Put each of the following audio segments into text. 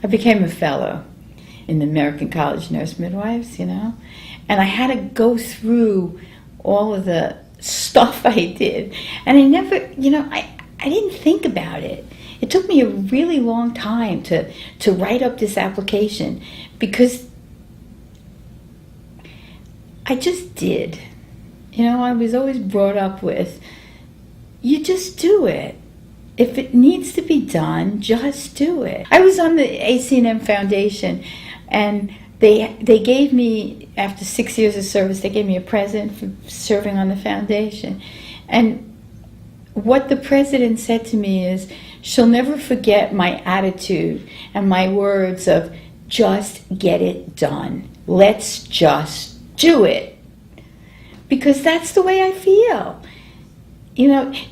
I became a fellow in the American College Nurse Midwives, and I had to go through all of the stuff I did, and I never, I didn't think about it. It took me a really long time to write up this application because I just did. I was always brought up with, you just do it. If it needs to be done, just do it. I was on the CNM Foundation, and they gave me, after 6 years of service, they gave me a present for serving on the foundation. And what the president said to me is, she'll never forget my attitude and my words of, just get it done. Let's just do it. Because that's the way I feel.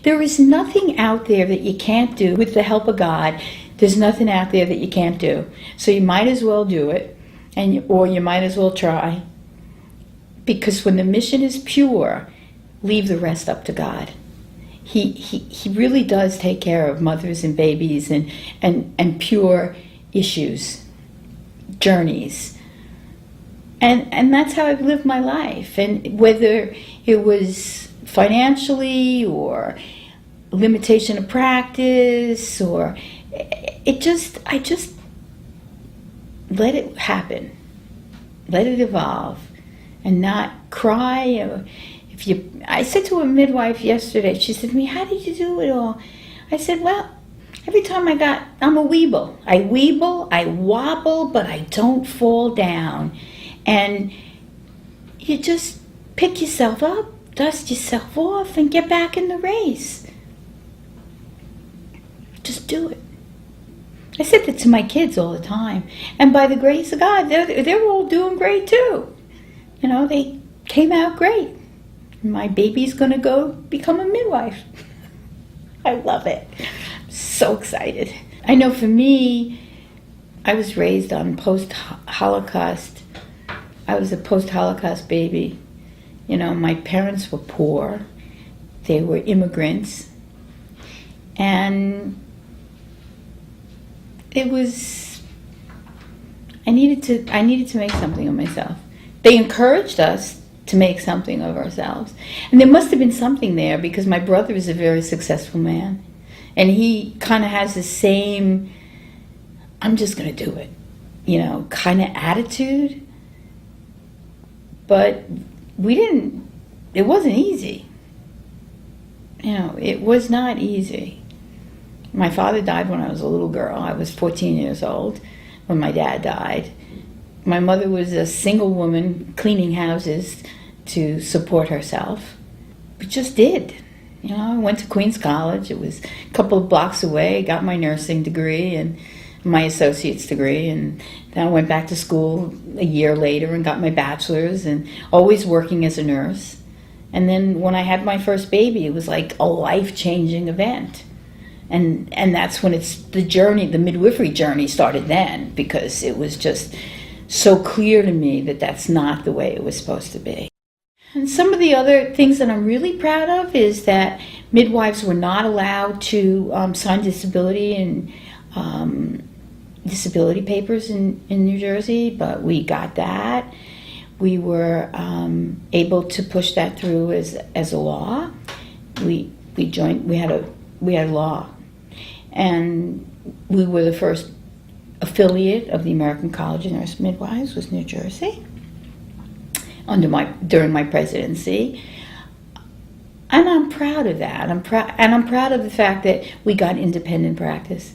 There is nothing out there that you can't do. With the help of God, there's nothing out there that you can't do. So you might as well do it, or you might as well try. Because when the mission is pure, leave the rest up to God. He really does take care of mothers and babies and pure issues, journeys. And that's how I've lived my life. And whether it was financially or limitation of practice, or I just let it happen, let it evolve, and not cry. I said to a midwife yesterday, she said to me, how did you do it all? I said, well, every time I'm a weeble. I weeble, I wobble, but I don't fall down. And you just pick yourself up, dust yourself off, and get back in the race. Just do it. I said that to my kids all the time. And by the grace of God, they're all doing great too. They came out great. My baby's going to go become a midwife. I love it. I'm so excited. I know for me, I was raised on post-Holocaust. I was a post-Holocaust baby. My parents were poor. They were immigrants. And it was, I needed to make something of myself. They encouraged us to make something of ourselves. And there must have been something there, because my brother is a very successful man. And he kind of has the same, I'm just going to do it, kind of attitude. But it wasn't easy. It was not easy. My father died when I was a little girl. I was 14 years old when my dad died. My mother was a single woman cleaning houses to support herself, but just did. I went to Queens College. It was a couple of blocks away. Got my nursing degree and my associate's degree, and then I went back to school a year later and got my bachelor's, and always working as a nurse. And then when I had my first baby, it was like a life-changing event. And that's when the midwifery journey started then, because it was just so clear to me that that's not the way it was supposed to be. And some of the other things that I'm really proud of is that midwives were not allowed to sign disability and disability papers in New Jersey, but we got that. We were able to push that through as a law. We had a law, and we were the first affiliate of the American College of Nurse Midwives, was New Jersey, during my presidency. And I'm proud of that. I'm proud of the fact that we got independent practice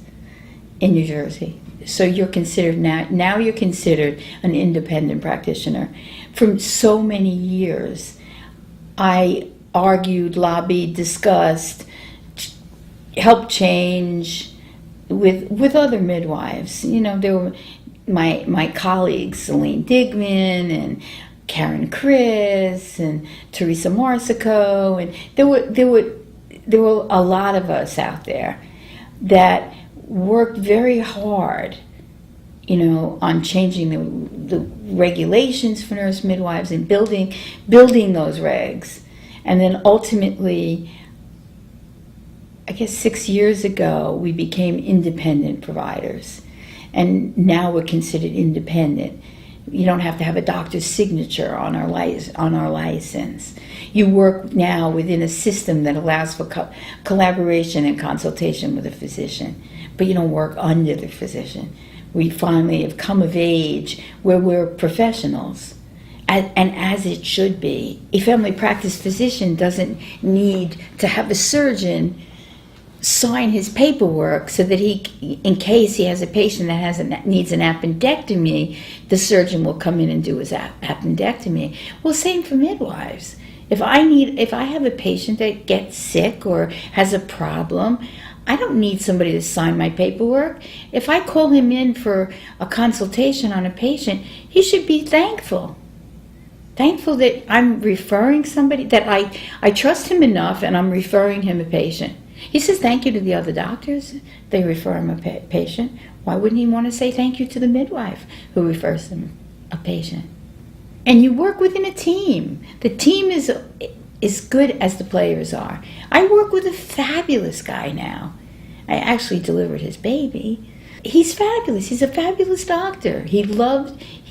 in New Jersey. So you're considered now you're considered an independent practitioner. For so many years, I argued, lobbied, discussed, helped change with other midwives. There were my colleagues, Celine Digman and Karen Chris and Teresa Marsico, and there were a lot of us out there that worked very hard, on changing the regulations for nurse midwives and building those regs. And then ultimately, I guess 6 years ago, we became independent providers. and now we're considered independent. You don't have to have a doctor's signature on our license. You work now within a system that allows for collaboration and consultation with a physician, but you don't work under the physician. We finally have come of age where we're professionals, and as it should be. A family practice physician doesn't need to have a surgeon sign his paperwork so that he, in case he has a patient that needs an appendectomy, the surgeon will come in and do his appendectomy. Well, same for midwives. If I have a patient that gets sick or has a problem, I don't need somebody to sign my paperwork. If I call him in for a consultation on a patient, he should be thankful that I'm referring somebody, that I trust him enough and I'm referring him a patient. He says thank you to the other doctors. They refer him a patient. Why wouldn't he want to say thank you to the midwife who refers him a patient? And you work within a team. The team is as good as the players are. I work with a fabulous guy now. I actually delivered his baby. He's fabulous. He's a fabulous doctor. He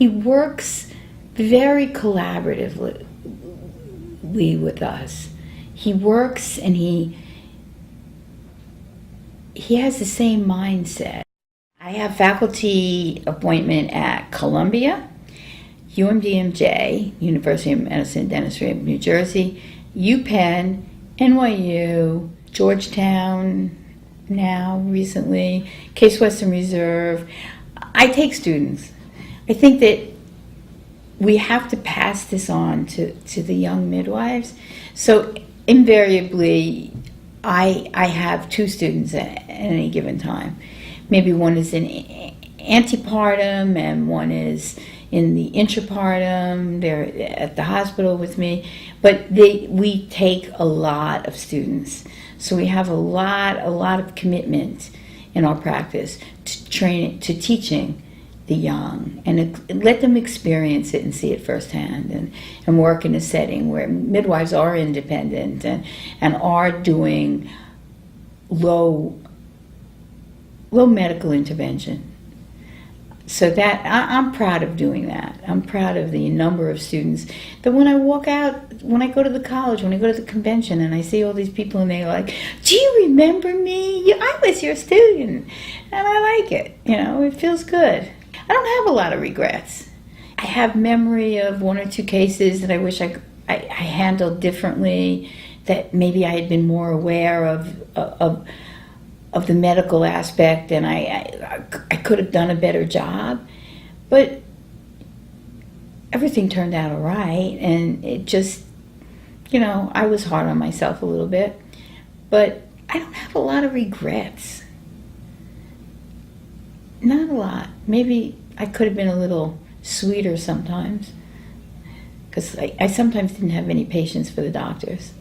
works very collaboratively with us. He works and he has the same mindset. I have faculty appointment at Columbia, UMDMJ, University of Medicine and Dentistry of New Jersey, UPenn, NYU, Georgetown now, recently, Case Western Reserve. I take students. I think that we have to pass this on to the young midwives. So invariably, I have 2 students at any given time. Maybe one is in antepartum and one is in the intrapartum. They're at the hospital with me. But we take a lot of students. So we have a lot of commitment in our practice to teaching the young and let them experience it and see it firsthand and work in a setting where midwives are independent and are doing low medical intervention. So that I'm proud of doing that. I'm proud of the number of students that when I go to the college, when I go to the convention and I see all these people and they're like, do you remember me? I was your student. And I like it. It feels good. I don't have a lot of regrets. I have memory of 1 or 2 cases that I wish I handled differently, that maybe I had been more aware of the medical aspect and I could have done a better job. But everything turned out all right, and it just, I was hard on myself a little bit. But I don't have a lot of regrets. Not a lot. Maybe I could have been a little sweeter sometimes, because I sometimes didn't have any patience for the doctors.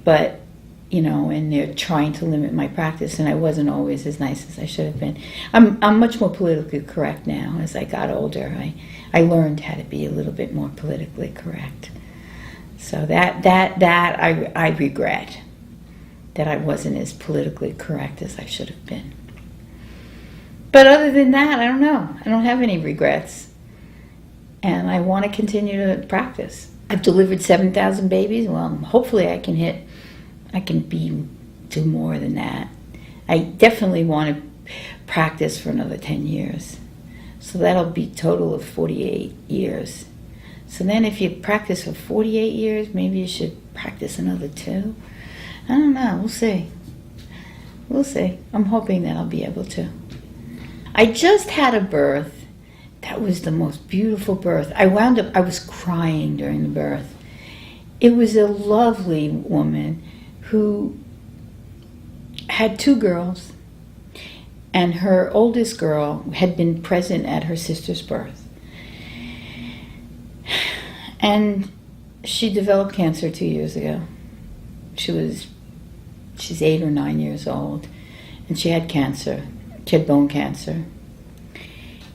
But, and they're trying to limit my practice, and I wasn't always as nice as I should have been. I'm much more politically correct now. As I got older, I learned how to be a little bit more politically correct. So that I regret, that I wasn't as politically correct as I should have been. But other than that, I don't know. I don't have any regrets. And I want to continue to practice. I've delivered 7,000 babies. Well, hopefully I can do more than that. I definitely want to practice for another 10 years. So that'll be a total of 48 years. So then if you practice for 48 years, maybe you should practice another 2. I don't know. We'll see. We'll see. I'm hoping that I'll be able to. I just had a birth. That was the most beautiful birth. I was crying during the birth. It was a lovely woman who had 2 girls, and her oldest girl had been present at her sister's birth. And she developed cancer 2 years ago. She's 8 or 9 years old, and she had cancer. She had bone cancer,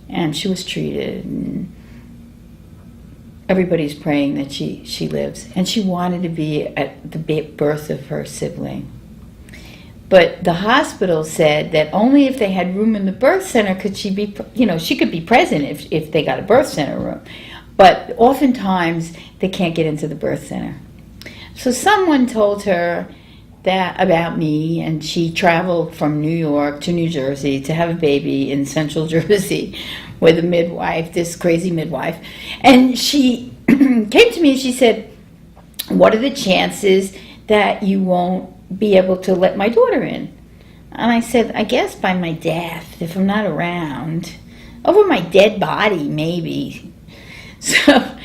and she was treated, and everybody's praying that she lives. And she wanted to be at the birth of her sibling, But the hospital said that only if they had room in the birth center could she be, she could be present if they got a birth center room. But oftentimes they can't get into the birth center. So someone told her that about me, and she traveled from New York to New Jersey to have a baby in Central Jersey with a midwife, this crazy midwife. And she came to me and she said, what are the chances that you won't be able to let my daughter in? And I said, I guess by my death, if I'm not around. Over my dead body, maybe. So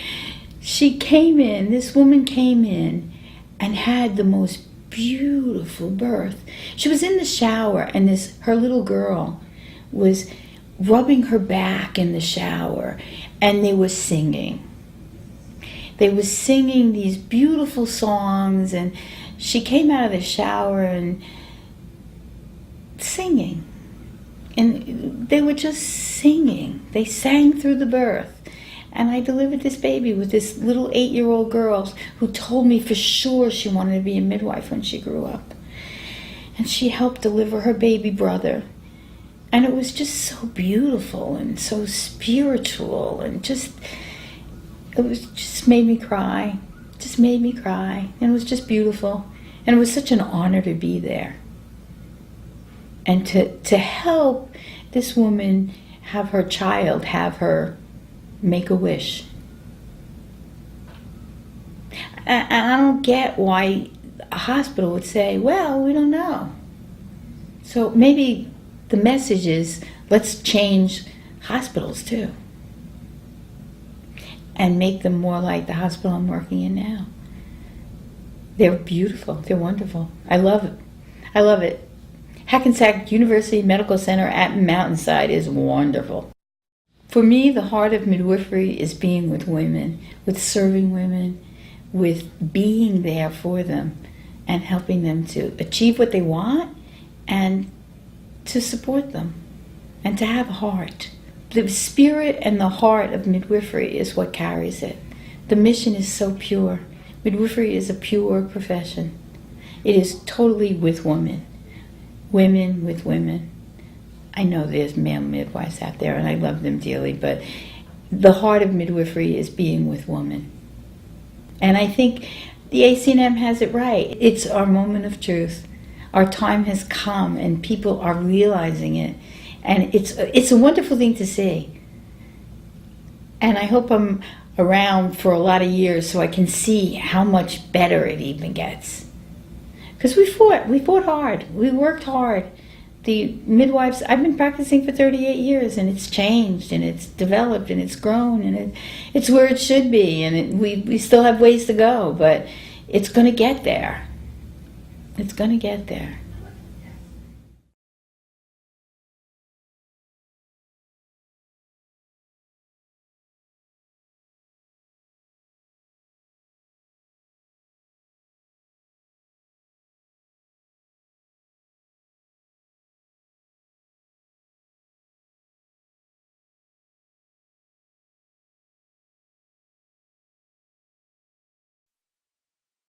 she came in, this woman came in and had the most beautiful birth. She was in the shower, and her little girl was rubbing her back in the shower, and they were singing. They were singing these beautiful songs, and she came out of the shower and singing. And they were just singing. They sang through the birth. And I delivered this baby with this little 8-year-old girl who told me for sure she wanted to be a midwife when she grew up. And she helped deliver her baby brother. And it was just so beautiful and so spiritual, and it just made me cry. Just made me cry. And it was just beautiful. And it was such an honor to be there. And to help this woman have her child, have her make a wish. And I don't get why a hospital would say, well, we don't know. So maybe the message is, let's change hospitals too. And make them more like the hospital I'm working in now. They're beautiful. They're wonderful. I love it. I love it. Hackensack University Medical Center at Mountainside is wonderful. For me, the heart of midwifery is being with women, with serving women, with being there for them and helping them to achieve what they want and to support them and to have a heart. The spirit and the heart of midwifery is what carries it. The mission is so pure. Midwifery is a pure profession. It is totally with women. Women with women. I know there's male midwives out there, and I love them dearly, but the heart of midwifery is being with women. And I think the CNM has it right. It's our moment of truth. Our time has come, and people are realizing it. And it's a wonderful thing to see. And I hope I'm around for a lot of years so I can see how much better it even gets. Because we fought hard, we worked hard. The midwives, I've been practicing for 38 years, and it's changed, and it's developed, and it's grown, and it's where it should be, and we still have ways to go, but it's going to get there. It's going to get there.